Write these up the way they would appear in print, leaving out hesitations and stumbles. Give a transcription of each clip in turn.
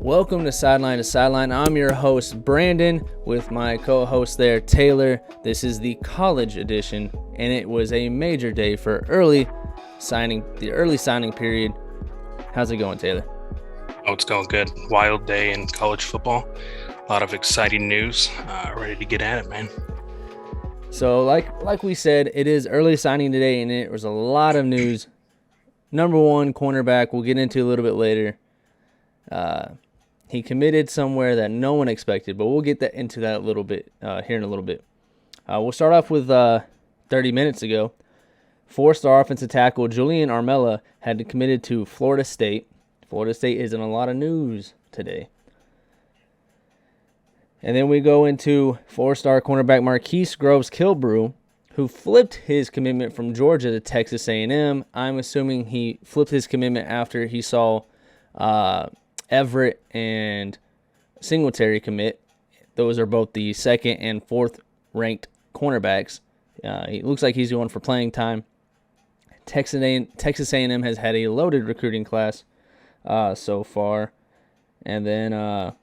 Welcome to Sideline to Sideline. I'm your host, Brandon, with my co-host there, Taylor. This is the college edition, and it was a major day for the early signing period. How's it going, Taylor? Oh, it's going good. Wild day in college football. A lot of exciting news. Ready to get at it, man. So, like we said, it is early signing today, and it was a lot of news. Number one, cornerback, we'll get into a little bit later. He committed somewhere that no one expected, but we'll get into that a little bit here in a little bit. We'll start off with 30 minutes ago. Four-star offensive tackle Julian Armella had committed to Florida State. Florida State is in a lot of news today. And then we go into four-star cornerback Marquise Groves-Kilbrew, who flipped his commitment from Georgia to Texas A&M. I'm assuming he flipped his commitment after he saw Everett and Singletary commit. Those are both the second and fourth ranked cornerbacks. It looks like he's going for playing time. Texas A&M has had a loaded recruiting class so far. And then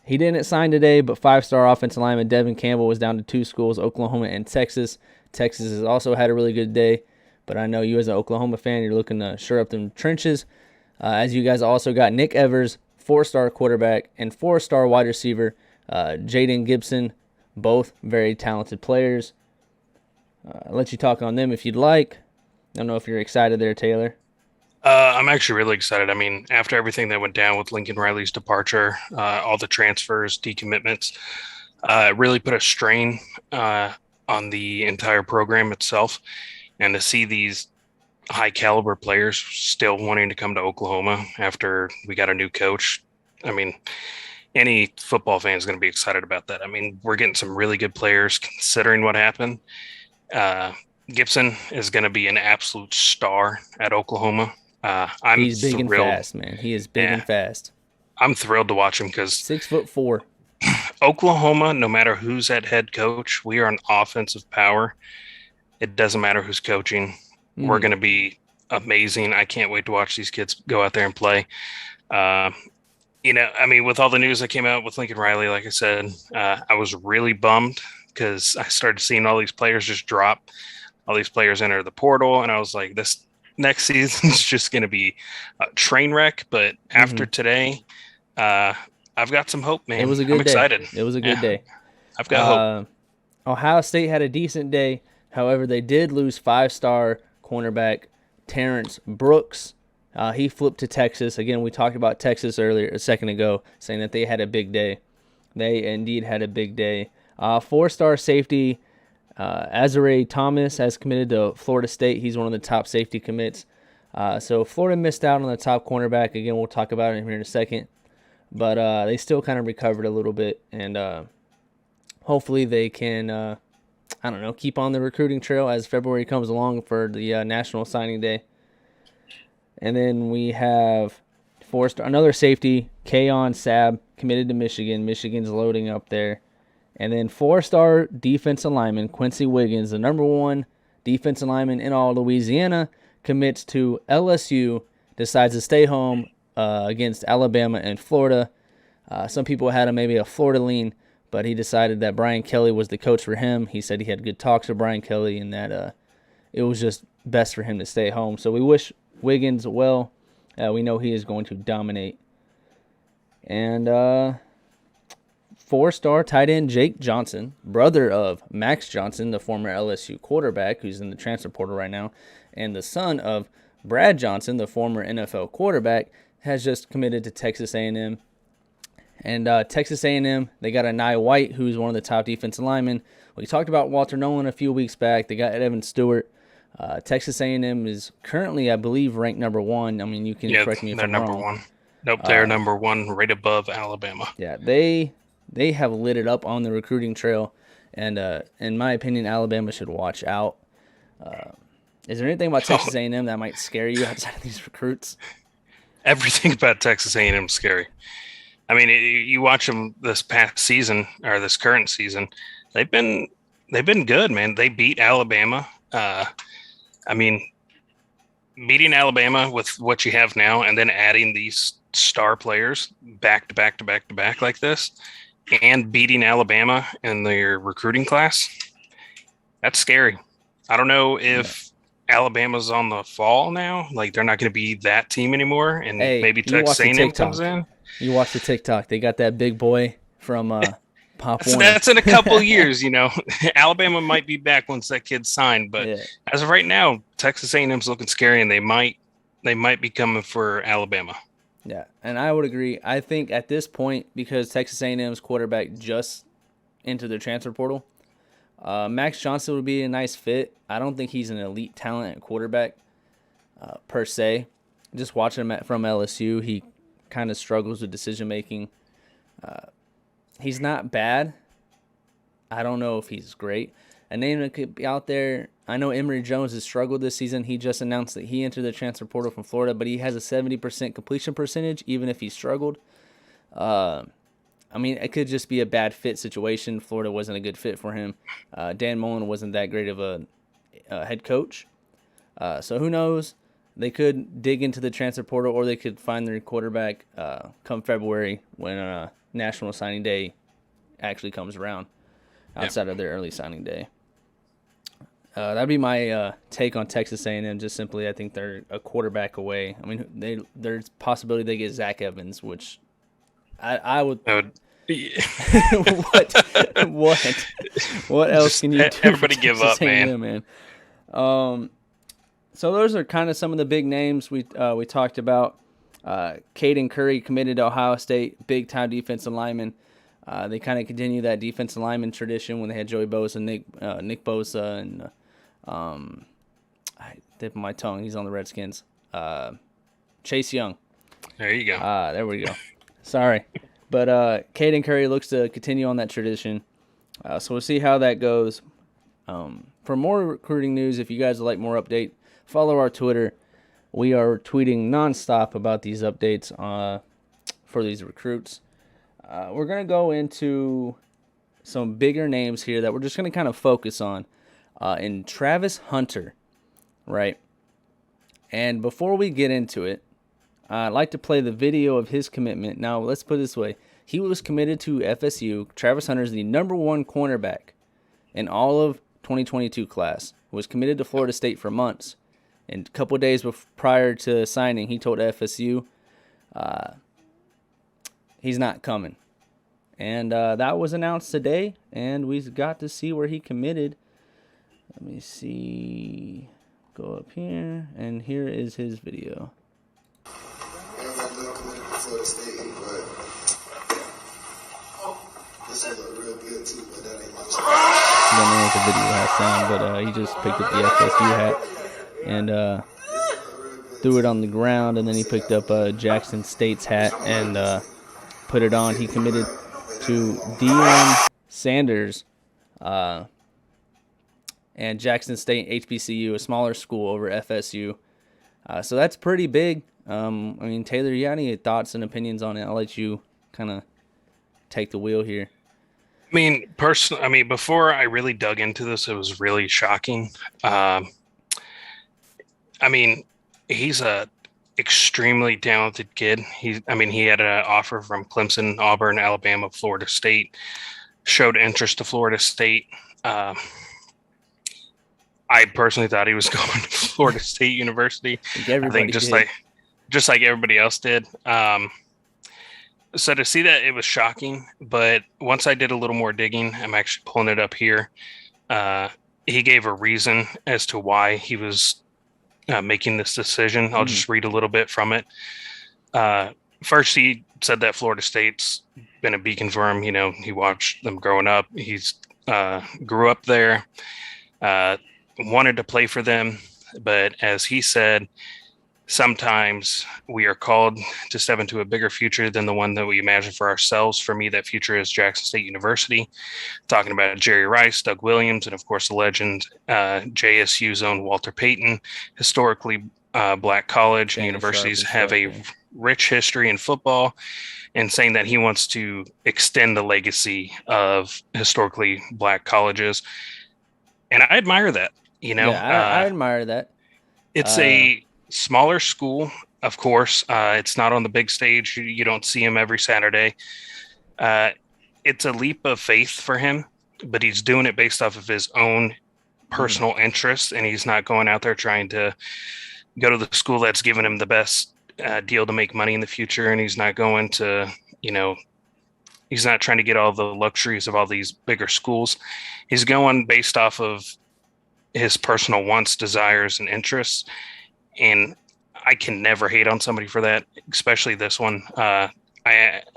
he didn't sign today, but five-star offensive lineman Devin Campbell was down to two schools, Oklahoma and Texas. Texas has also had a really good day, but I know you as an Oklahoma fan, you're looking to shore up them trenches. As you guys also got Nick Evers, four-star quarterback, and four-star wide receiver Jayden Gibson, both very talented players. I'll let you talk on them if you'd like. I don't know if you're excited there, Taylor. I'm actually really excited. I mean, after everything that went down with Lincoln Riley's departure, all the transfers, decommitments, really put a strain on the entire program itself. And to see these high caliber players still wanting to come to Oklahoma after we got a new coach, I mean, any football fan is going to be excited about that. I mean, we're getting some really good players considering what happened. Gibson is going to be an absolute star at Oklahoma. He's big and fast, man. He is big and fast. I'm thrilled to watch him because 6'4". Oklahoma, no matter who's at head coach, we are an offensive power. It doesn't matter who's coaching. We're going to be amazing. I can't wait to watch these kids go out there and play. I mean, with all the news that came out with Lincoln Riley, like I said, I was really bummed because I started seeing all these players just drop, all these players enter the portal, and I was like, this next season is just going to be a train wreck. But after today, I've got some hope, man. It was a good day. I'm excited. It was a good day. I've got hope. Ohio State had a decent day. However, they did lose five-star cornerback Terrence Brooks. He flipped to Texas. Again, we talked about Texas earlier, a second ago, saying that they had a big day. They indeed had a big day. Four-star safety Azare Thomas has committed to Florida State. He's one of the top safety commits. So Florida missed out on the top cornerback. Again, we'll talk about it here in a second. But they still kind of recovered a little bit. And hopefully they can keep on the recruiting trail as February comes along for the National Signing Day. And then we have another safety, Kayon Sab, committed to Michigan. Michigan's loading up there. And then four-star defensive lineman, Quincy Wiggins, the number one defensive lineman in all Louisiana, commits to LSU, decides to stay home against Alabama and Florida. Some people had maybe a Florida lean, but he decided that Brian Kelly was the coach for him. He said he had good talks with Brian Kelly and that it was just best for him to stay home. So we wish Wiggins well. We know he is going to dominate. And four-star tight end Jake Johnson, brother of Max Johnson, the former LSU quarterback who's in the transfer portal right now, and the son of Brad Johnson, the former NFL quarterback, has just committed to Texas A&M. And Texas A&M, they got a Nye White, who's one of the top defensive linemen. We talked about Walter Nolan a few weeks back. They got Evan Stewart. Texas A&M is currently, I believe, ranked number one. I mean, you can correct me if I'm wrong. They're number one. Nope, they're number one, right above Alabama. Yeah, they have lit it up on the recruiting trail. And in my opinion, Alabama should watch out. Is there anything about Texas A&M that might scare you outside of these recruits? Everything about Texas A&M is scary. I mean, you watch them this past season or this current season, they've been good, man. They beat Alabama. I mean, beating Alabama with what you have now and then adding these star players back to back to back to back like this, and beating Alabama in their recruiting class, that's scary. I don't know if Alabama's on the fall now, like they're not going to be that team anymore, and Hey, maybe you Texas watch the A&M comes TikTok. in. You watch the TikTok. They got that big boy from Pop Warner. That's in a couple years, Alabama might be back once that kid's signed, but Yeah. as of right now, Texas A&M's looking scary, and they might be coming for Alabama. Yeah, and I would agree. I think at this point, because Texas A&M's quarterback just entered the transfer portal, Max Johnson would be a nice fit. I don't think he's an elite talent at quarterback per se. Just watching him from LSU, he kind of struggles with decision making. He's not bad. I don't know if he's great. A name that could be out there, I know Emory Jones has struggled this season. He just announced that he entered the transfer portal from Florida, but he has a 70% completion percentage, even if he struggled. I mean, it could just be a bad fit situation. Florida wasn't a good fit for him. Dan Mullen wasn't that great of a head coach. So who knows? They could dig into the transfer portal, or they could find their quarterback come February when National Signing Day actually comes around, outside of their early signing day. That'd be my take on Texas A&M. Just simply, I think they're a quarterback away. I mean, there's possibility they get Zach Evans, which I would. What else can you do? Everybody give up, man. So those are kind of some of the big names we talked about. Caden Curry committed to Ohio State, big time defensive lineman. They kind of continue that defensive lineman tradition when they had Joey Bosa, Nick Bosa, and I dip my tongue. He's on the Redskins. Chase Young. There you go. There we go. Sorry. But Caden Curry looks to continue on that tradition. So we'll see how that goes. For more recruiting news, if you guys would like more update, follow our Twitter. We are tweeting nonstop about these updates for these recruits. We're going to go into some bigger names here that we're just going to kind of focus on. In Travis Hunter, right? And before we get into it, I'd like to play the video of his commitment. Now, let's put it this way. He was committed to FSU. Travis Hunter is the number one cornerback in all of 2022 class. Was committed to Florida State for months. And a couple of days prior to signing, he told FSU he's not coming. And that was announced today, and we got to see where he committed. Let me see. Go up here, and here is his video. I don't know if the video has sound, but he just picked up the FSU hat and threw it on the ground, and then he picked up Jackson State's hat and put it on. He committed to Deion Sanders and Jackson State HBCU, a smaller school over FSU. So that's pretty big. I mean, Taylor, you got any thoughts and opinions on it? I'll let you kind of take the wheel here. I mean, before I really dug into this, it was really shocking. I mean, he's a extremely talented kid. He had an offer from Clemson, Auburn, Alabama, Florida State. Showed interest to Florida State. I personally thought he was going to Florida State University. I think just like everybody else did. So to see that, it was shocking. But once I did a little more digging, I'm actually pulling it up here. He gave a reason as to why he was making this decision. I'll just read a little bit from it. First, he said that Florida State's been a beacon for him. You know, he watched them growing up. He's grew up there, wanted to play for them. But as he said, sometimes we are called to step into a bigger future than the one that we imagine for ourselves. For me, that future is Jackson State University. Talking about Jerry Rice, Doug Williams, and of course the legend JSU's own Walter Payton. Historically black college and universities have a rich history in football, and saying that he wants to extend the legacy of historically black colleges. And I admire that, you know. Yeah, I admire that. It's a smaller school. of course. It's not on the big stage. You don't see him every Saturday. Uh, it's a leap of faith for him, but he's doing it based off of his own personal interest, and he's not going out there trying to go to the school that's giving him the best deal to make money in the future, and he's not going to, he's not trying to get all the luxuries of all these bigger schools. He's going based off of his personal wants, desires, and interests. And I can never hate on somebody for that, especially this one. I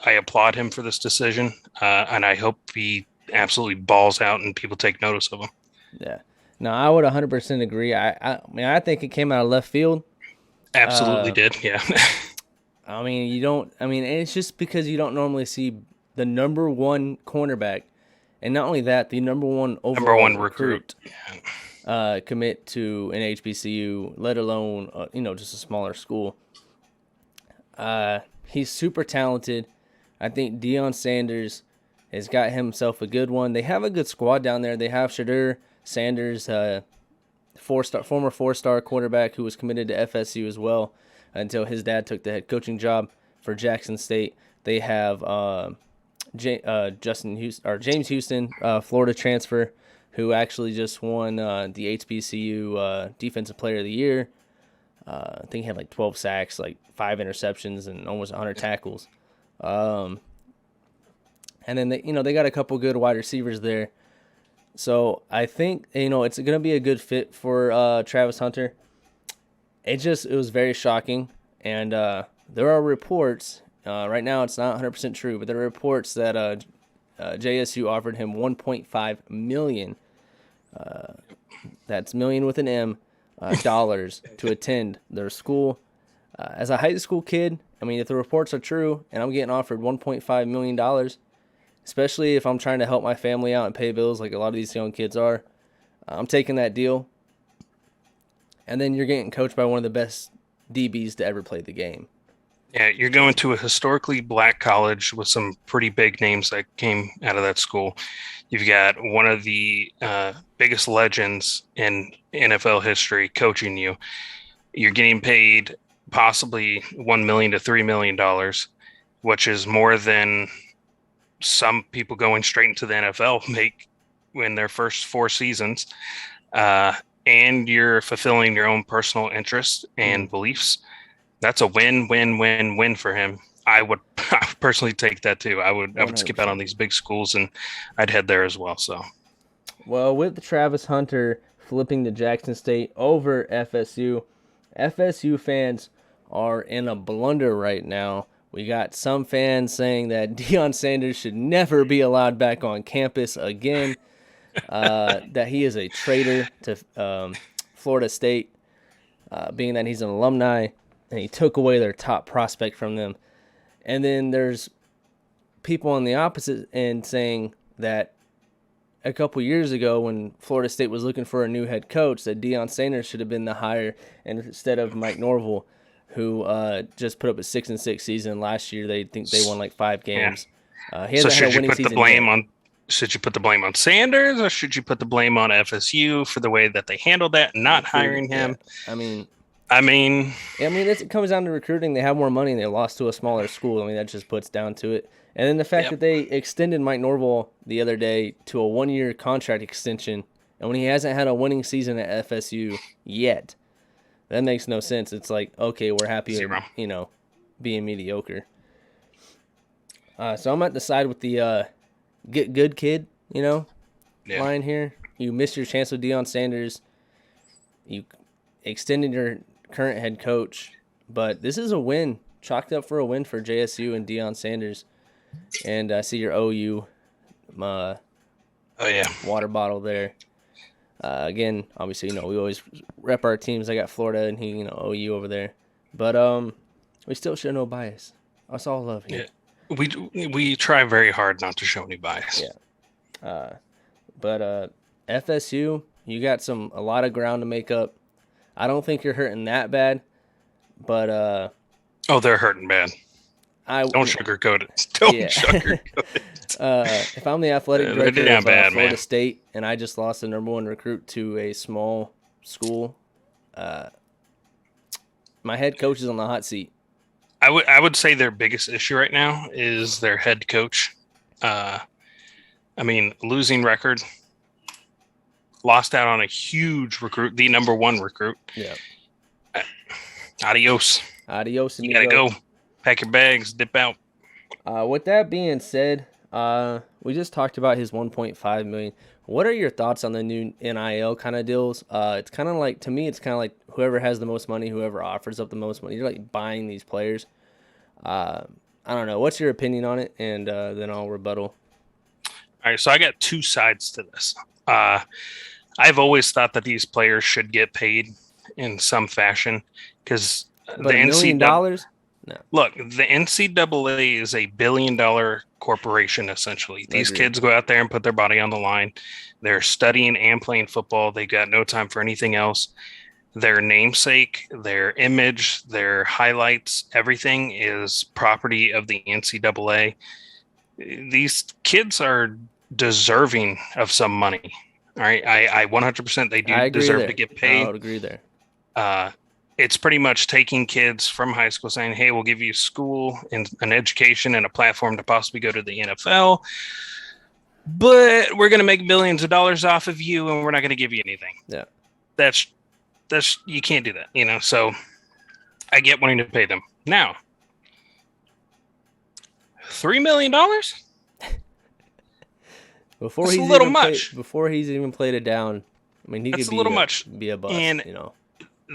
applaud him for this decision, and I hope he absolutely balls out and people take notice of him. Yeah. No, I would 100% agree. I mean, I think it came out of left field. Absolutely did, yeah. I mean, it's just because you don't normally see the number one cornerback, and not only that, the number one overall recruit commit to an HBCU, let alone just a smaller school. He's super talented. I think Deion Sanders has got himself a good one. They have a good squad down there. They have Shadur Sanders, former four-star quarterback who was committed to FSU as well until his dad took the head coaching job for Jackson State. They have James Houston, Florida transfer, who actually just won the HBCU Defensive Player of the Year. I think he had like 12 sacks, like 5 interceptions, and almost 100 tackles. And then they got a couple good wide receivers there. So I think it's going to be a good fit for Travis Hunter. It was very shocking, and there are reports. Right now, it's not 100% true, but there are reports that JSU offered him $1.5 million. That's million with an M, dollars to attend their school. As a high school kid, I mean, if the reports are true and I'm getting offered $1.5 million, especially if I'm trying to help my family out and pay bills like a lot of these young kids are, I'm taking that deal. And then you're getting coached by one of the best DBs to ever play the game. Yeah, you're going to a historically black college with some pretty big names that came out of that school. You've got one of the biggest legends in NFL history coaching you. You're getting paid possibly $1 million to $3 million, which is more than some people going straight into the NFL make in their first 4 seasons. And you're fulfilling your own personal interests and beliefs. That's a win for him. I would personally take that too. I would skip out on these big schools and I'd head there as well. So, well, with Travis Hunter flipping to Jackson State over FSU, FSU fans are in a blunder right now. We got some fans saying that Deion Sanders should never be allowed back on campus again, that he is a traitor to Florida State, being that he's an alumni and he took away their top prospect from them. And then there's people on the opposite end saying that a couple years ago when Florida State was looking for a new head coach, that Deion Sanders should have been the hire instead of Mike Norvell, who just put up a 6-6 season last year. They think they won like 5 games. He hasn't had a winning season yet. Should you put the blame on Sanders, or should you put the blame on FSU for the way that they handled that, not hiring him? Yeah. I mean, it comes down to recruiting. They have more money and they lost to a smaller school. I mean, that just puts down to it. And then the fact that they extended Mike Norvell the other day to a 1-year contract extension, and when he hasn't had a winning season at FSU yet, that makes no sense. It's like, okay, we're happy, being mediocre. So I'm at the side with the get good kid, line here. You missed your chance with Deion Sanders. You extended your current head coach, but this is a win, chalked up for a win for JSU and Deion Sanders. And I see your OU water bottle there. Again, obviously, we always rep our teams. I got Florida and OU over there, but we still show no bias. That's all love here. Yeah. We try very hard not to show any bias. Yeah. But FSU, you got a lot of ground to make up. I don't think you're hurting that bad, but they're hurting bad. Don't sugarcoat it. Sugarcoat it. If I'm the athletic director of Florida State and I just lost the number 1 recruit to a small school, My head coach is on the hot seat. I would say their biggest issue right now is their head coach. Losing record, lost out on a huge recruit, the number one recruit. Yeah. Adios. Adios, amigo. You gotta go. Pack your bags, dip out. With that being said, we just talked about his 1.5 million. What are your thoughts on the new NIL kind of deals? It's kind of like, to me, it's kind of like whoever has the most money, whoever offers up the most money. You're like buying these players. I don't know. What's your opinion on it? And then I'll rebuttal. All right, so I got two sides to this. I've always thought that these players should get paid in some fashion because the $1 million? No. Look, the NCAA is a $1 billion corporation, essentially. These kids go out there and put their body on the line. They're studying and playing football. They got no time for anything else. Their namesake, their image, their highlights, everything is property of the NCAA. These kids are deserving of some money. All right, I 100% they do deserve to get paid. I would agree there. It's pretty much taking kids from high school saying, hey, we'll give you school and an education and a platform to possibly go to the NFL, but we're going to make millions of dollars off of you and we're not going to give you anything. Yeah. That's you can't do that, so I get wanting to pay them. Now, $3 million? Before he's even played it down, I mean, he could be a bust, and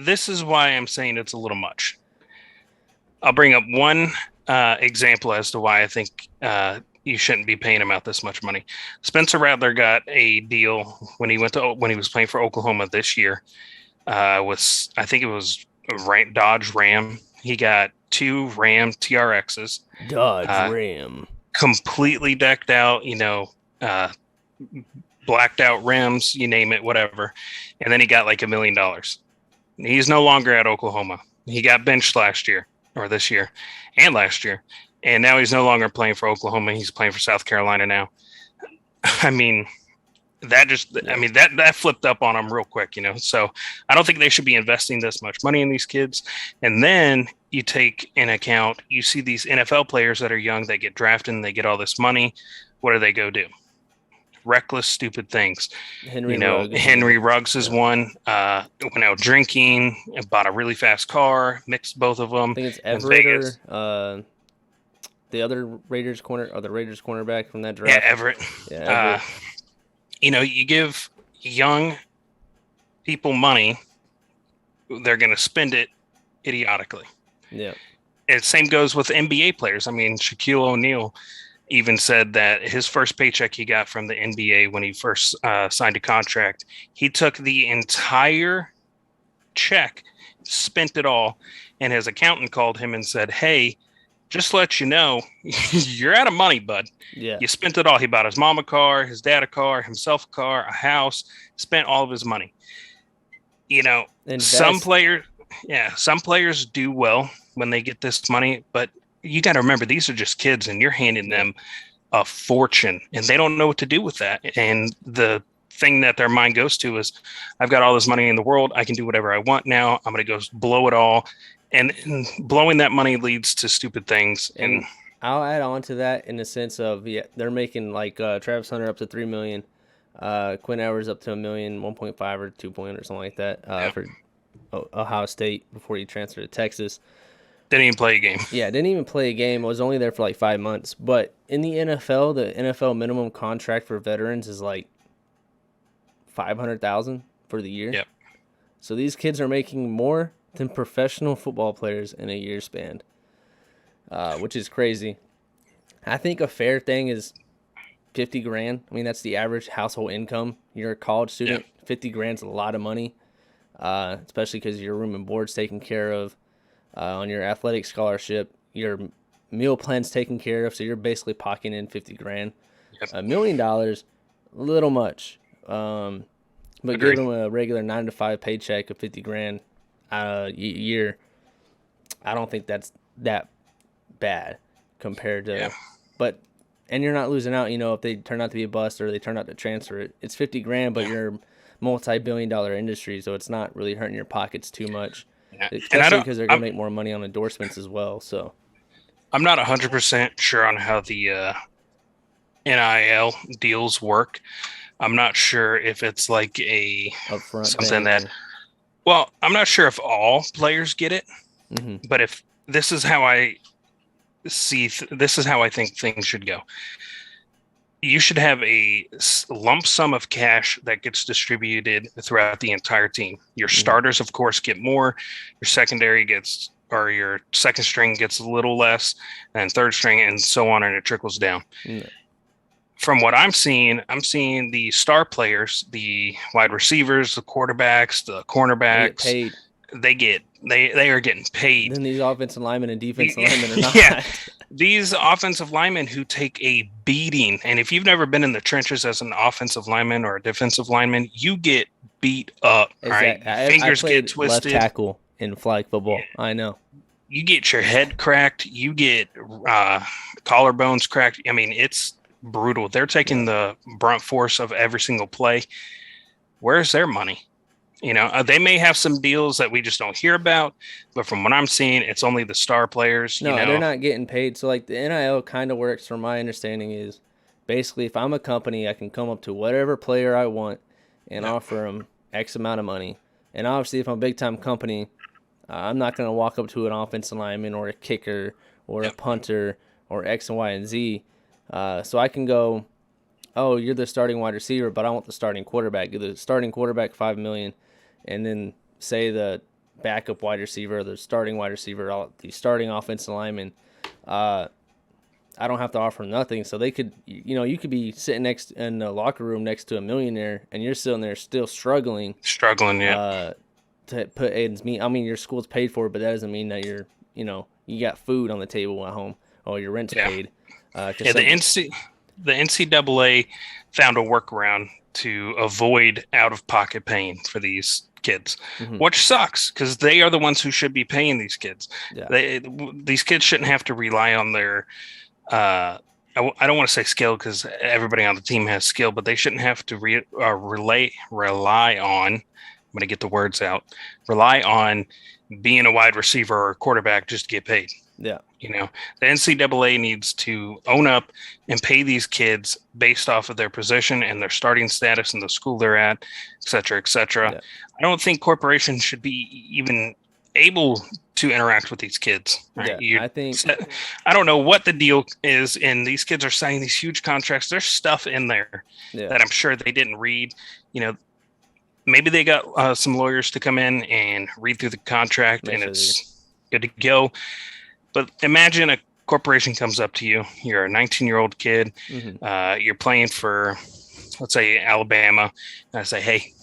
this is why I'm saying it's a little much. I'll bring up one example as to why I think you shouldn't be paying him out this much money. Spencer Rattler got a deal when he was playing for Oklahoma this year. I think it was Dodge Ram. He got 2 Ram TRXs. Dodge Ram. Completely decked out, blacked out rims, you name it, whatever. And then he got like $1 million. He's no longer at Oklahoma. He got benched this year, and last year. And now he's no longer playing for Oklahoma. He's playing for South Carolina now. I mean, that flipped up on him real quick, So I don't think they should be investing this much money in these kids. And then you take in account, you see these NFL players that are young, they get drafted and they get all this money. What do they go do? Reckless, stupid things. Henry Ruggs is one. Went out drinking, bought a really fast car, mixed both of them. I think it's Everett or the other Raiders cornerback from that draft. Yeah, Everett. Yeah, Everett. You give young people money, they're going to spend it idiotically. Yeah. And same goes with NBA players. I mean, Shaquille O'Neal even said that his first paycheck he got from the NBA when he first signed a contract, he took the entire check, spent it all, and his accountant called him and said, hey, just to let you know, you're out of money, bud. Yeah. You spent it all. He bought his mom a car, his dad a car, himself a car, a house, spent all of his money. Some players do well when they get this money, but you got to remember, these are just kids and you're handing them a fortune and they don't know what to do with that. And the thing that their mind goes to is, I've got all this money in the world. I can do whatever I want now. I'm going to go blow it all. And blowing that money leads to stupid things. And I'll add on to that in the sense of, they're making like Travis Hunter up to $3 million, Quinn Ewers up to $1 million, 1.5 or 2 point or something like that for Ohio State before he transferred to Texas. Didn't even play a game. Yeah, didn't even play a game. I was only there for like 5 months. But in the NFL minimum contract for veterans is like $500,000 for the year. Yep. So these kids are making more than professional football players in a year span, which is crazy. I think a fair thing is $50,000. I mean, that's the average household income. You're a college student. Yeah. $50,000 is a lot of money, especially because your room and board's taken care of. On your athletic scholarship, your meal plan's taken care of, so you're basically pocketing in $50,000. Yep. $1 million, a little much. But give them a regular 9 to 5 paycheck of $50,000 a year. I don't think that's that bad compared to. Yeah. And you're not losing out. If they turn out to be a bust or they turn out to transfer it, it's $50,000, but you're a multi-billion-dollar industry, so it's not really hurting your pockets too much. Yeah. And especially because they're going to make more money on endorsements as well. So I'm not 100% sure on how the NIL deals work. I'm not sure if it's like a upfront something thing. that. Well, I'm not sure if all players get it, but if this is how I see, this is how I think things should go. You should have a lump sum of cash that gets distributed throughout the entire team. Your starters, of course, get more. Your secondary gets, or your second string gets a little less, and third string, and so on, and it trickles down. From what I'm seeing the star players, the wide receivers, the quarterbacks, the cornerbacks, they are getting paid. Then these offensive linemen and defensive linemen are not. Yeah. These offensive linemen who take a beating, and if you've never been in the trenches as an offensive lineman or a defensive lineman, you get beat up. Right? Fingers get twisted. Left tackle in flag football. Yeah. I know. You get your head cracked. You get collarbones cracked. I mean, it's brutal. They're taking the brunt force of every single play. Where's their money? You know, they may have some deals that we just don't hear about, but from what I'm seeing, it's only the star players. No, they're not getting paid. So, like, the NIL kind of works, from my understanding, is basically if I'm a company, I can come up to whatever player I want and offer them X amount of money. And obviously, if I'm a big-time company, I'm not going to walk up to an offensive lineman or a kicker or a punter or X and Y and Z. So I can go, oh, you're the starting wide receiver, but I want the starting quarterback. You're the starting quarterback, $5 million. And then say the backup wide receiver, the starting wide receiver, the starting offensive lineman, I don't have to offer them nothing. So they could, you could be sitting next in the locker room next to a millionaire, and you're sitting there still struggling. To put ends meet. I mean, your school's paid for it, but that doesn't mean that you got food on the table at home or your rent's paid. The NCAA found a workaround to avoid out-of-pocket paying for these kids, which sucks because they are the ones who should be paying these kids. Yeah. These kids shouldn't have to rely on their I don't want to say skill because everybody on the team has skill, but they shouldn't have to rely on, I'm going to get the words out, rely on being a wide receiver or a quarterback just to get paid. Yeah. You know, the NCAA needs to own up and pay these kids based off of their position and their starting status and the school they're at, et cetera, et cetera. Yeah. I don't think corporations should be even able to interact with these kids. Right? Yeah, I don't know what the deal is, and these kids are signing these huge contracts. There's stuff in there that I'm sure they didn't read. You know, maybe they got some lawyers to come in and read through the contract, and it's good to go. But imagine a corporation comes up to you. You're a 19-year-old kid. You're playing for, let's say, Alabama. And I say, hey,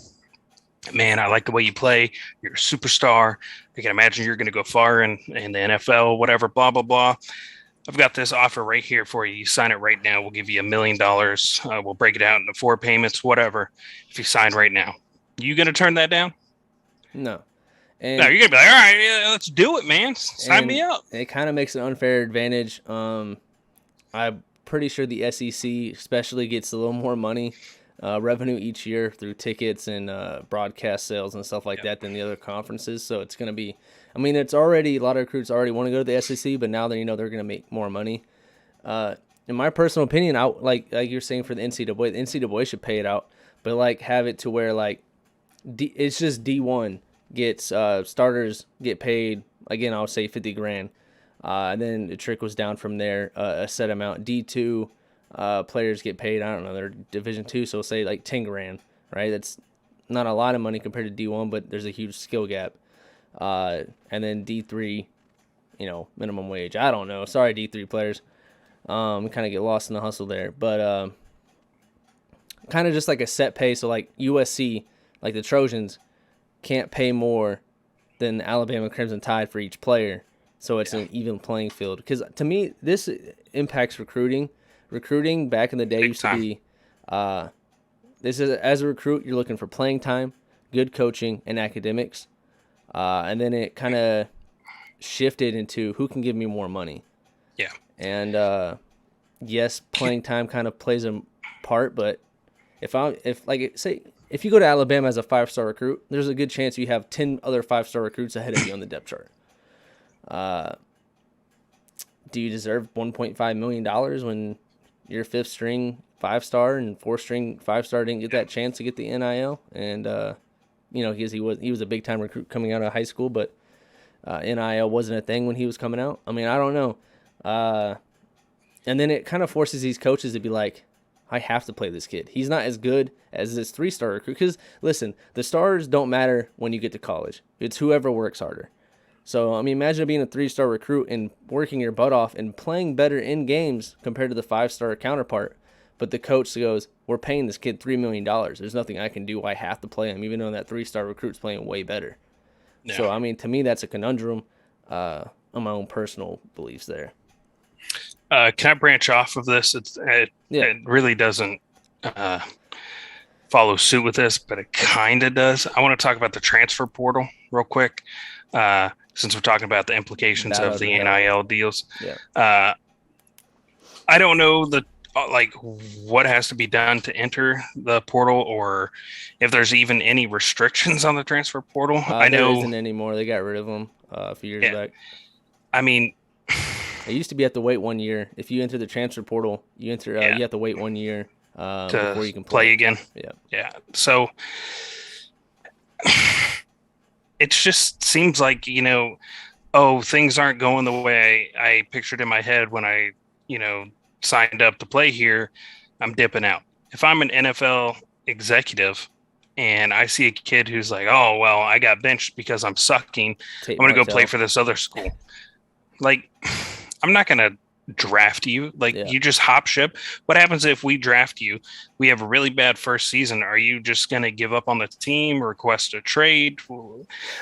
man, I like the way you play. You're a superstar. I can imagine you're going to go far in the NFL, whatever, blah, blah, blah. I've got this offer right here for you. You sign it right now. We'll give you $1 million. We'll break it out into 4 payments, whatever, if you sign right now. You going to turn that down? No. No, you're going to be like, all right, let's do it, man. Sign me up. It kind of makes an unfair advantage. I'm pretty sure the SEC especially gets a little more money, revenue each year through tickets and broadcast sales and stuff like that than the other conferences. So it's going to be, I mean, it's already, a lot of recruits already want to go to the SEC, but now they're going to make more money. In my personal opinion, like you're saying for the NCAA should pay it out, but like have it to where like it's just D1 gets starters get paid, again, I would say $50,000, and then it trickles down from there, a set amount. D2 players get paid, I don't know, they're Division 2, so say like $10,000, right? That's not a lot of money compared to D1, but there's a huge skill gap. And then D3, minimum wage. I don't know. Sorry, D3 players. Kind of get lost in the hustle there, but kind of just like a set pay. So like USC, like the Trojans, can't pay more than the Alabama Crimson Tide for each player. So it's an even playing field. Because to me, this impacts recruiting. Recruiting back in the day used to be, this is as a recruit, you're looking for playing time, good coaching, and academics. And then it kind of shifted into who can give me more money. Yeah. And if playing time kind of plays a part, but if if you go to Alabama as a 5-star recruit, there's a good chance you have 10 other 5-star recruits ahead of you on the depth chart. Do you deserve $1.5 million when your 5th string 5-star and 4th string 5-star didn't get that chance to get the NIL? And because he was a big time recruit coming out of high school, but NIL wasn't a thing when he was coming out. I mean, I don't know. And then it kind of forces these coaches to be like, I have to play this kid. He's not as good as this 3-star recruit. Because, listen, the stars don't matter when you get to college. It's whoever works harder. So, I mean, imagine being a 3-star recruit and working your butt off and playing better in games compared to the 5-star counterpart. But the coach goes, we're paying this kid $3 million. There's nothing I can do. I have to play him, even though that 3-star recruit's playing way better. Yeah. So, I mean, to me, that's a conundrum on my own personal beliefs there. Can I branch off of this? It really doesn't follow suit with this, but it kind of does. I want to talk about the transfer portal real quick, since we're talking about the implications of the NIL deals. Yeah. I don't know what has to be done to enter the portal, or if there's even any restrictions on the transfer portal. I know there isn't anymore. They got rid of them a few years back. I mean, it used to be you have to wait 1 year. If you enter the transfer portal, you have to wait 1 year before you can play again. Yeah. So it just seems like, things aren't going the way I pictured in my head when I, signed up to play here. I'm dipping out. If I'm an NFL executive and I see a kid who's like, oh, well, I got benched because I'm sucking, I'm going to go play for this other school. Like, I'm not going to draft you. You just hop ship. What happens if we draft you? We have a really bad first season. Are you just going to give up on the team, request a trade?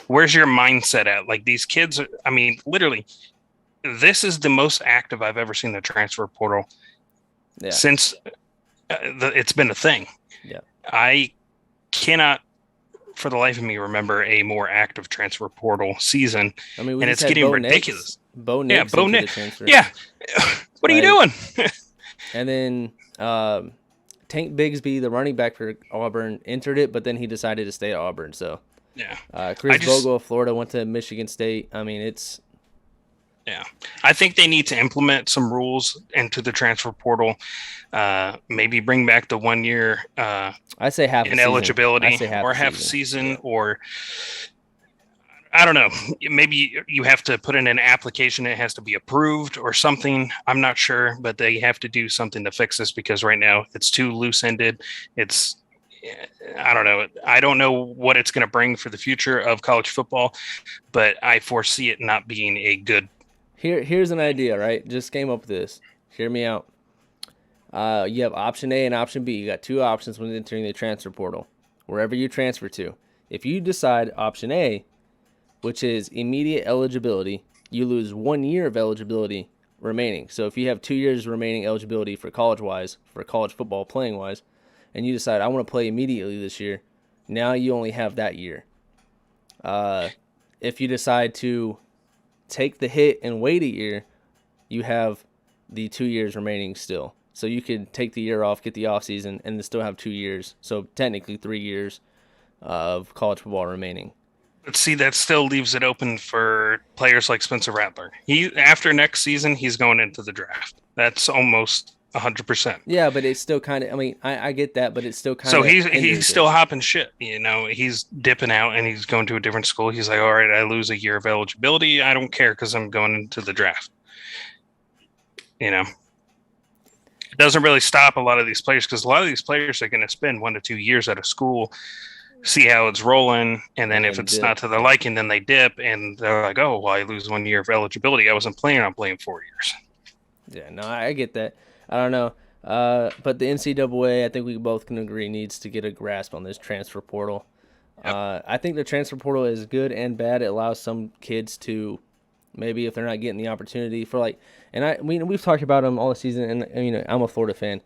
Where's your mindset at? Like, these kids, I mean, literally, this is the most active I've ever seen the transfer portal since it's been a thing. Yeah. I cannot, for the life of me, remember a more active transfer portal season. I mean, and it's getting ridiculous. Bo Nix. Yeah. What are you doing? And then Tank Bigsby, the running back for Auburn, entered it, but then he decided to stay at Auburn. So Chris Bogle of Florida went to Michigan State. I mean, it's. Yeah, I think they need to implement some rules into the transfer portal. Maybe bring back the 1 year. I say half ineligibility, or half a season, or I don't know. Maybe you have to put in an application. It has to be approved or something. I'm not sure, but they have to do something to fix this because right now it's too loose-ended. I don't know. I don't know what it's going to bring for the future of college football, but I foresee it not being a good. Here's an idea, right? Just came up with this. Hear me out. You have option A and option B. You got 2 options when entering the transfer portal, wherever you transfer to. If you decide option A, which is immediate eligibility, you lose 1 year of eligibility remaining. So if you have 2 years remaining eligibility for college football playing-wise, and you decide, I want to play immediately this year, now you only have that year. If you decide to take the hit and wait a year, you have the 2 years remaining still. So you could take the year off, get the off season, and then still have 2 years. So technically 3 years of college football remaining. But see, that still leaves it open for players like Spencer Rattler. After next season, he's going into the draft. That's almost 100%. Yeah, but it's still kind of. I mean, I get that, but it's still kind of. So he's still hopping shit. He's dipping out and he's going to a different school. He's like, all right, I lose a year of eligibility. I don't care because I'm going into the draft. It doesn't really stop a lot of these players because a lot of these players are going to spend 1 to 2 years at a school, see how it's rolling, and then if it's not to their liking, then they dip and they're like, oh, well, I lose 1 year of eligibility. I wasn't planning on playing 4 years. Yeah, no, I get that. I don't know. But the NCAA, I think we both can agree, needs to get a grasp on this transfer portal. Yep. I think the transfer portal is good and bad. It allows some kids to, maybe if they're not getting the opportunity for we've talked about them all the season, and I'm a Florida fan,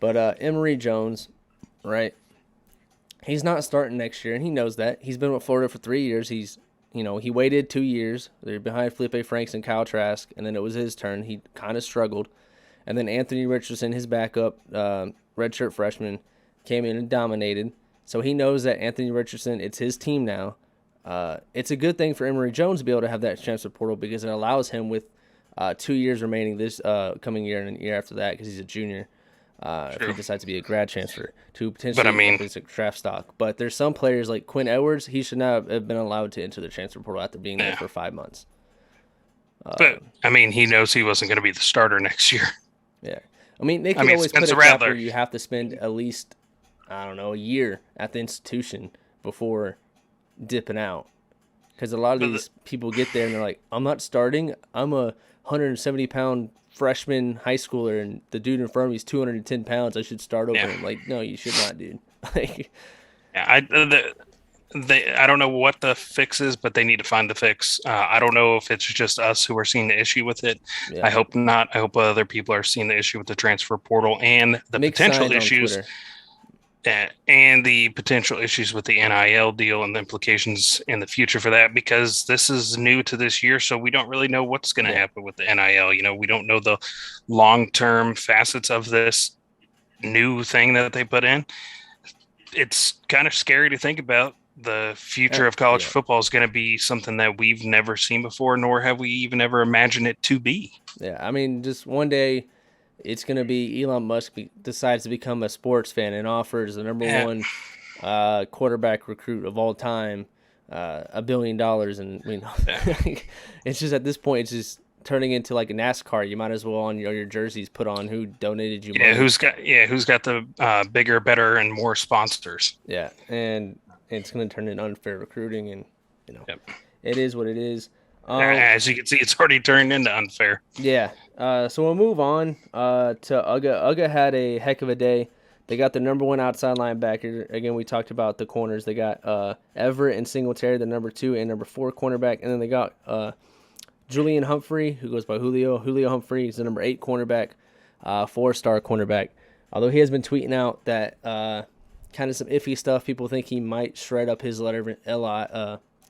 but Emory Jones, right? He's not starting next year, and he knows that. He's been with Florida for 3 years. He waited 2 years. They're behind Felipe Franks and Kyle Trask, and then it was his turn. He kind of struggled. And then Anthony Richardson, his backup, redshirt freshman, came in and dominated. So he knows that Anthony Richardson, it's his team now. It's a good thing for Emory Jones to be able to have that transfer portal because it allows him with 2 years remaining this coming year and the year after that because he's a junior. If he decides to be a grad transfer to potentially draft stock. But there's some players like Quinn Edwards, he should not have been allowed to enter the transfer portal after being there for 5 months. But, I mean, he knows he wasn't going to be the starter next year. Yeah. I mean, they could always put a cap where you have to spend at least, I don't know, a year at the institution before dipping out. Because a lot of these people get there and they're like, I'm not starting. I'm a 170-pound freshman high schooler, and the dude in front of me is 210 pounds. I should start over him. Like, no, you should not, dude. I don't know what the fix is, but they need to find the fix. I don't know if it's just us who are seeing the issue with it. Yeah. I hope not. I hope other people are seeing the issue with the transfer portal and the potential issues. And the potential issues with the NIL deal and the implications in the future for that, because this is new to this year. So we don't really know what's going to happen with the NIL. You know, we don't know the long-term facets of this new thing that they put in. It's kind of scary to think about. The future of college football is going to be something that we've never seen before, nor have we even ever imagined it to be. Yeah, I mean, just one day it's going to be Elon Musk decides to become a sports fan and offers the number one quarterback recruit of all time $1 billion. And, you know, it's just at this point, it's just turning into like a NASCAR. You might as well on your jerseys put on who donated you money. Who's got the bigger, better, and more sponsors. Yeah, and it's going to turn into unfair recruiting, and you know, it is what it is. As you can see, it's already turned into unfair. Yeah. So we'll move on to UGA. UGA had a heck of a day. They got the number one outside linebacker. Again, we talked about the corners. They got Everett and Singletary, the number 2 and number 4 cornerback, and then they got Julian Humphrey, who goes by Julio. Julio Humphrey is the number 8 cornerback, 4-star cornerback. Although he has been tweeting out that kind of some iffy stuff. People think he might shred up his letter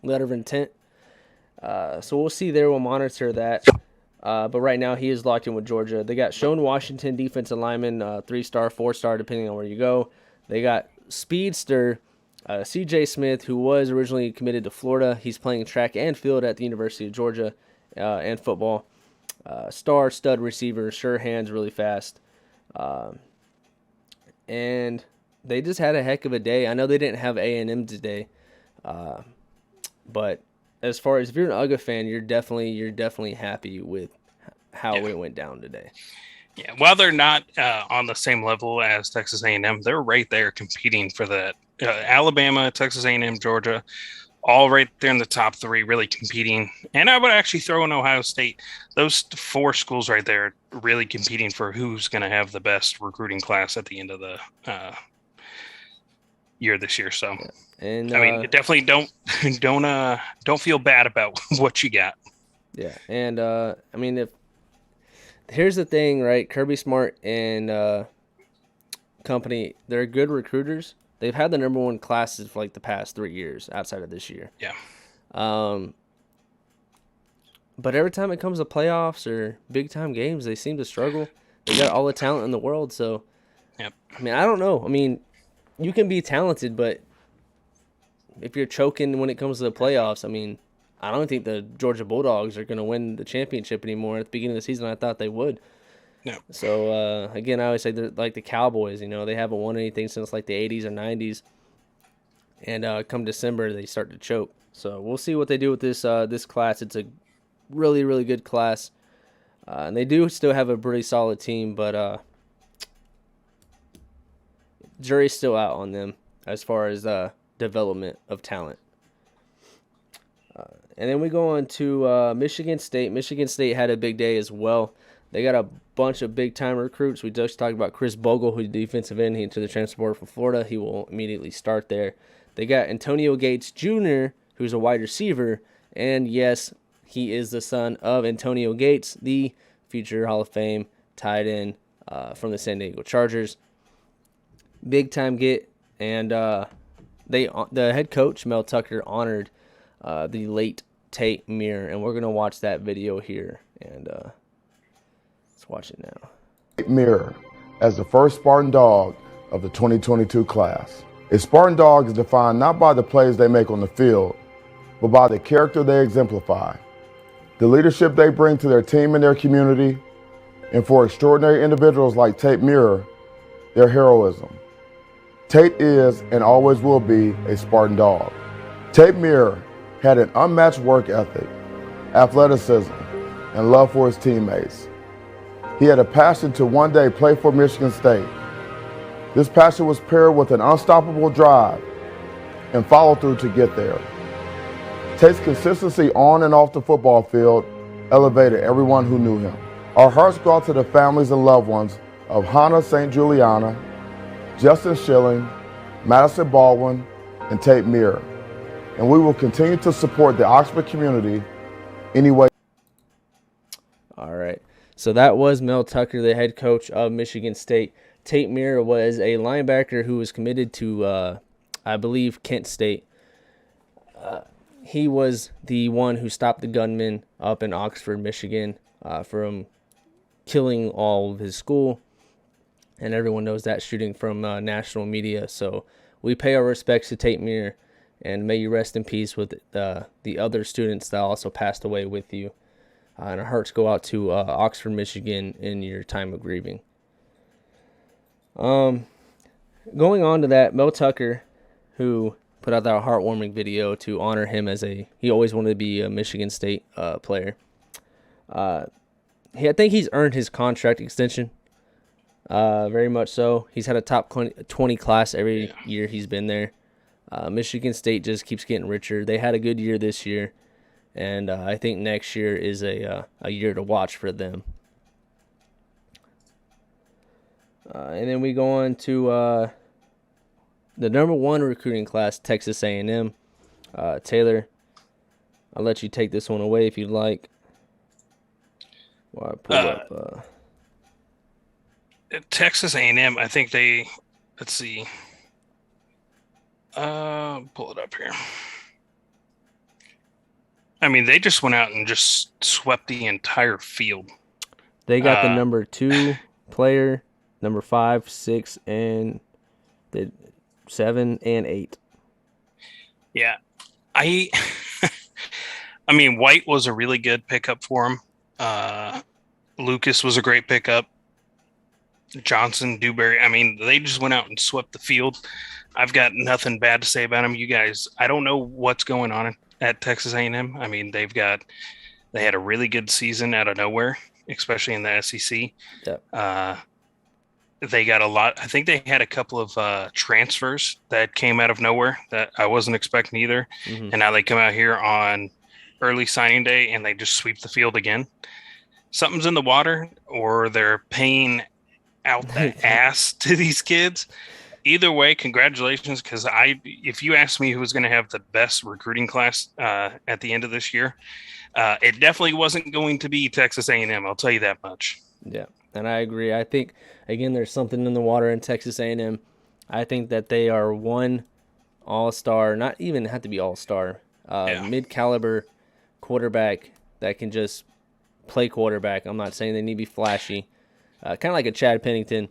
of intent. So we'll see there. We'll monitor that. But right now he is locked in with Georgia. They got Sean Washington, defensive lineman, 3-star, 4-star, depending on where you go. They got speedster C.J. Smith, who was originally committed to Florida. He's playing track and field at the University of Georgia and football. Star stud receiver, sure hands, really fast. And they just had a heck of a day. I know they didn't have A&M today, but as far as if you're an UGA fan, you're definitely happy with how it went down today. Yeah, while they're not on the same level as Texas A&M, they're right there competing for that. Alabama, Texas A&M, Georgia, all right there in the top 3, really competing. And I would actually throw in Ohio State. Those 4 schools right there really competing for who's going to have the best recruiting class at the end of the year this year. So, and I mean, definitely don't feel bad about what you got. Yeah, and I mean, here's the thing, right? Kirby Smart and company, they're good recruiters. They've had the number 1 classes for like the past 3 years outside of this year. Yeah. But every time it comes to playoffs or big time games, they seem to struggle. They got all the talent in the world, so. Yep. I mean, I don't know. I mean, you can be talented, but if you're choking when it comes to the playoffs, I mean, I don't think the Georgia Bulldogs are going to win the championship anymore. At the beginning of the season, I thought they would. No. So, again, I always say they're like the Cowboys, you know. They haven't won anything since like the 80s or 90s. And come December, they start to choke. So we'll see what they do with this class. It's a really, really good class. And they do still have a pretty solid team, but jury's still out on them as far as development of talent. And then we go on to Michigan State. Michigan State had a big day as well. They got a bunch of big-time recruits. We just talked about Chris Bogle, who's defensive end. He entered the transfer portal from Florida. He will immediately start there. They got Antonio Gates Jr., who's a wide receiver. And, yes, he is the son of Antonio Gates, the future Hall of Fame tight end from the San Diego Chargers. Big-time get. And the head coach, Mel Tucker, honored the late Tate Myre. And we're going to watch that video here. And let's watch it now. Myre, as the first Spartan dog of the 2022 class. A Spartan dog is defined not by the plays they make on the field, but by the character they exemplify, the leadership they bring to their team and their community, and for extraordinary individuals like Tate Myre, their heroism. Tate is and always will be a Spartan dog. Tate Myre had an unmatched work ethic, athleticism, and love for his teammates. He had a passion to one day play for Michigan State. This passion was paired with an unstoppable drive and follow-through to get there. Tate's consistency on and off the football field elevated everyone who knew him. Our hearts go out to the families and loved ones of Hannah St. Juliana, Justin Schilling, Madison Baldwin, and Tate Myre. And we will continue to support the Oxford community anyway. All right. So that was Mel Tucker, the head coach of Michigan State. Tate Myre was a linebacker who was committed to, I believe, Kent State. He was the one who stopped the gunman up in Oxford, Michigan, from killing all of his school. And everyone knows that shooting from national media. So we pay our respects to Tate Myre, and may you rest in peace with the other students that also passed away with you. And our hearts go out to Oxford, Michigan in your time of grieving. Going on to that, Mel Tucker, who put out that heartwarming video to honor him as he always wanted to be a Michigan State player. I think he's earned his contract extension, very much so. He's had a top 20 class every year he's been there. Michigan State just keeps getting richer. They had a good year this year, and I think next year is a year to watch for them. And then we go on to the number one recruiting class, Texas A&M. Taylor, I'll let you take this one away if you'd like. Well, I pull up. Texas A&M, I think let's see. Pull it up here. I mean, they just went out and just swept the entire field. They got the number 2 player, number 5, 6, and 7 and 8. Yeah. I mean, White was a really good pickup for him. Lucas was a great pickup. Johnson, Dewberry. I mean, they just went out and swept the field. I've got nothing bad to say about them. You guys, I don't know what's going on at Texas A&M. I mean, they had a really good season out of nowhere, especially in the SEC. Yep. They got a lot. I think they had a couple of transfers that came out of nowhere that I wasn't expecting either. Mm-hmm. And now they come out here on early signing day and they just sweep the field again. Something's in the water, or they're paying out the ass to these kids. Either way, congratulations, because if you asked me who was going to have the best recruiting class at the end of this year, it definitely wasn't going to be Texas A&M. I'll tell you that much. Yeah, and I agree. I think, again, there's something in the water in Texas A&M. I think that they are one all-star, not even have to be all-star, mid-caliber quarterback that can just play quarterback. I'm not saying they need to be flashy. Kind of like a Chad Pennington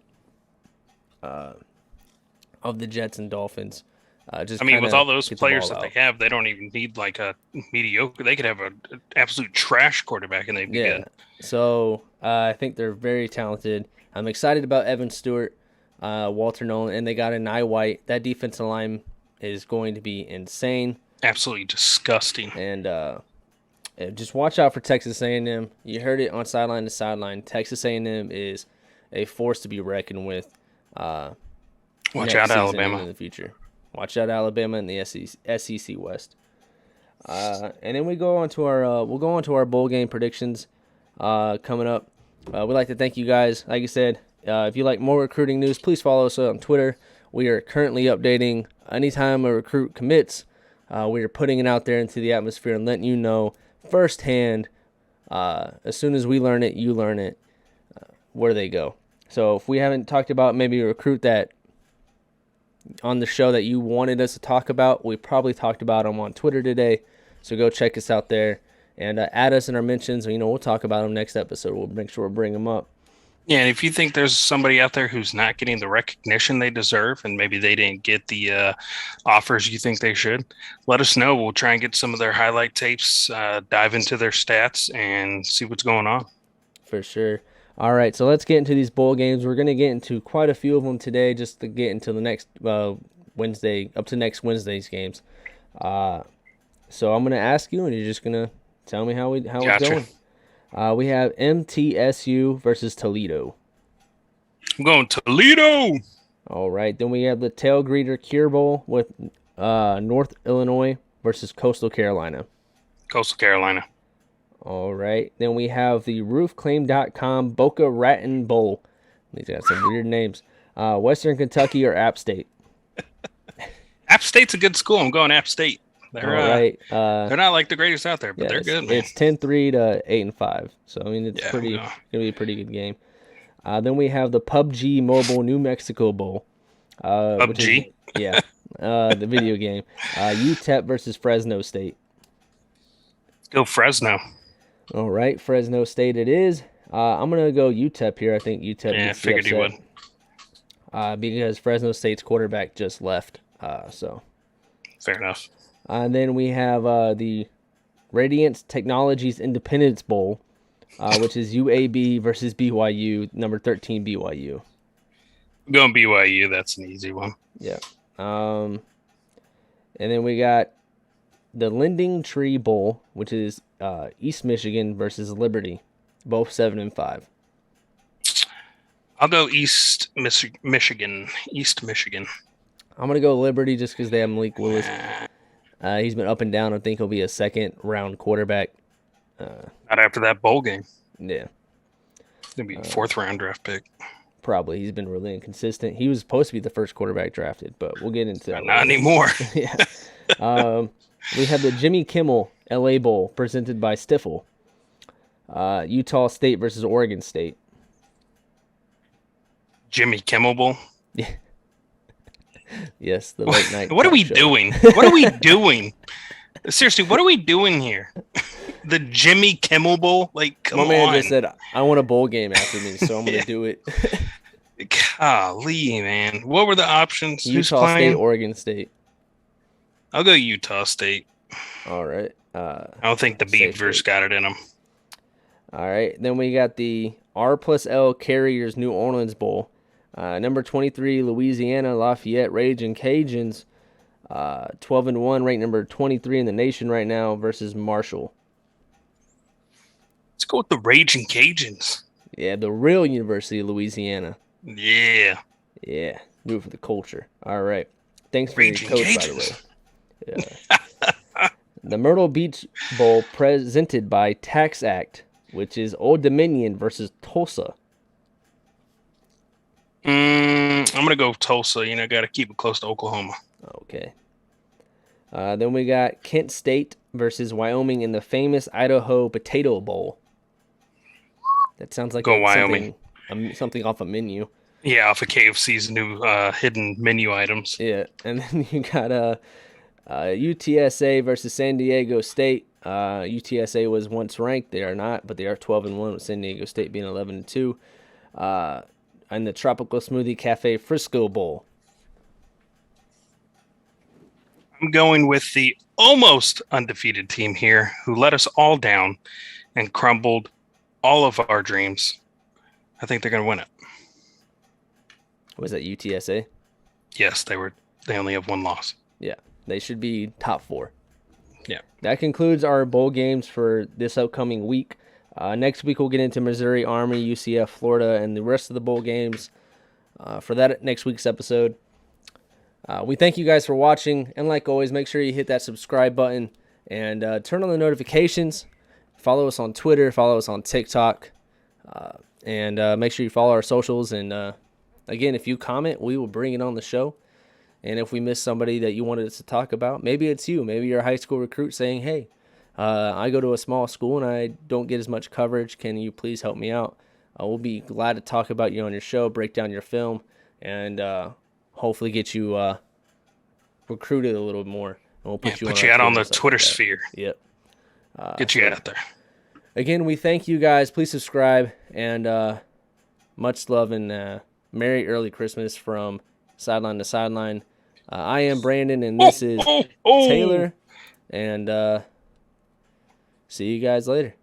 of the Jets and Dolphins. With all those players that they have, they don't even need like a mediocre. They could have an absolute trash quarterback and they'd be good. So I think they're very talented. I'm excited about Evan Stewart, Walter Nolan, and they got a Nye White. That defensive line is going to be insane. Absolutely disgusting. And just watch out for Texas A&M. You heard it on Sideline to Sideline. Texas A&M is a force to be reckoned with. Watch out, Alabama. In the future. Watch out, Alabama in the SEC West. And then we go on to our bowl game predictions coming up. We'd like to thank you guys. Like I said, if you like more recruiting news, please follow us on Twitter. We are currently updating anytime a recruit commits. We are putting it out there into the atmosphere and letting you know firsthand. As soon as we learn it, you learn it, where they go. So if we haven't talked about maybe a recruit that on the show that you wanted us to talk about, we probably talked about them on Twitter today. So go check us out there and add us in our mentions. We'll talk about them next episode. We'll make sure we bring them up. Yeah, and if you think there's somebody out there who's not getting the recognition they deserve, and maybe they didn't get the offers you think they should, let us know. We'll try and get some of their highlight tapes, dive into their stats, and see what's going on. For sure. All right, so let's get into these bowl games. We're going to get into quite a few of them today just to get into the next Wednesday, up to next Wednesday's games. So I'm going to ask you, and you're just going to tell me how it's going. We have Mtsu versus Toledo. I'm going Toledo. All right. Then we have the Tail Greeter Cure Bowl with North Illinois versus Coastal Carolina. Coastal Carolina. All right. Then we have the roofclaim.com Boca Raton Bowl. These got some weird names. Western Kentucky or App State. App State's a good school. I'm going App State. They're all right. They're not like the greatest out there, but they're good, man. It's 10-3 to 8-5. So I mean, it's gonna be a pretty good game. Then we have the PUBG Mobile New Mexico Bowl. PUBG. The video game. UTEP versus Fresno State. Let's go Fresno. All right, Fresno State it is. I'm gonna go UTEP here. I think UTEP. Yeah, I figured you would. Because Fresno State's quarterback just left. So. Fair enough. And then we have the Radiance Technologies Independence Bowl, which is UAB versus BYU, number 13 BYU. I'm going BYU. That's an easy one. Yeah. And then we got the Lending Tree Bowl, which is East Michigan versus Liberty, both 7-5. I'll go East Michigan. East Michigan. I'm going to go Liberty just because they have Malik Willis. He's been up and down. I think he'll be a second-round quarterback. Not after that bowl game. Yeah. It's going to be a fourth-round draft pick. Probably. He's been really inconsistent. He was supposed to be the first quarterback drafted, but we'll get into that. Not anymore. Yeah. We have the Jimmy Kimmel LA Bowl presented by Stifel. Utah State versus Oregon State. Jimmy Kimmel Bowl? Yeah. Yes, the late night. What are we doing? What are we doing? Seriously, what are we doing here? The Jimmy Kimmel Bowl? Like, come on. My man just said, I want a bowl game after me, so I'm going to do it. Golly, man. What were the options? Utah State, Oregon State. I'll go Utah State. All right. I don't think the Beavers got it in them. All right. Then we got the R+L Carriers New Orleans Bowl. Number 23, Louisiana Lafayette Raging Cajuns, 12-1, ranked number 23 in the nation right now versus Marshall. Let's go with the Raging Cajuns. Yeah, the real University of Louisiana. Yeah. Yeah, do it for the culture. All right. Thanks for Raging your coach, Cajuns. by the way. Yeah. The Myrtle Beach Bowl presented by Tax Act, which is Old Dominion versus Tulsa. I'm going to go Tulsa. Got to keep it close to Oklahoma. Okay. Then we got Kent State versus Wyoming in the famous Idaho Potato Bowl. That sounds like Wyoming. Something off a menu. Yeah, off of KFC's new hidden menu items. Yeah, and then you got UTSA versus San Diego State. UTSA was once ranked. They are not, but they are 12-1 with San Diego State being 11-2. And the Tropical Smoothie Cafe Frisco Bowl. I'm going with the almost undefeated team here who let us all down and crumbled all of our dreams. I think they're going to win it. Was that UTSA? Yes, they only have one loss. Yeah, they should be top 4. Yeah. That concludes our bowl games for this upcoming week. Next week, we'll get into Missouri, Army, UCF, Florida, and the rest of the bowl games for that next week's episode. We thank you guys for watching, and like always, make sure you hit that subscribe button and turn on the notifications. Follow us on Twitter, follow us on TikTok, and make sure you follow our socials. And again, if you comment, we will bring it on the show. And if we miss somebody that you wanted us to talk about, maybe it's you. Maybe you're a high school recruit saying, hey, I go to a small school and I don't get as much coverage. Can you please help me out? We'll be glad to talk about you on your show, break down your film, and hopefully get you recruited a little more. And we'll put you out on the Twitter sphere. Yep. Get you out there. Again, we thank you guys. Please subscribe. And much love and Merry early Christmas from Sideline to Sideline. I am Brandon, and this is Taylor. And see you guys later.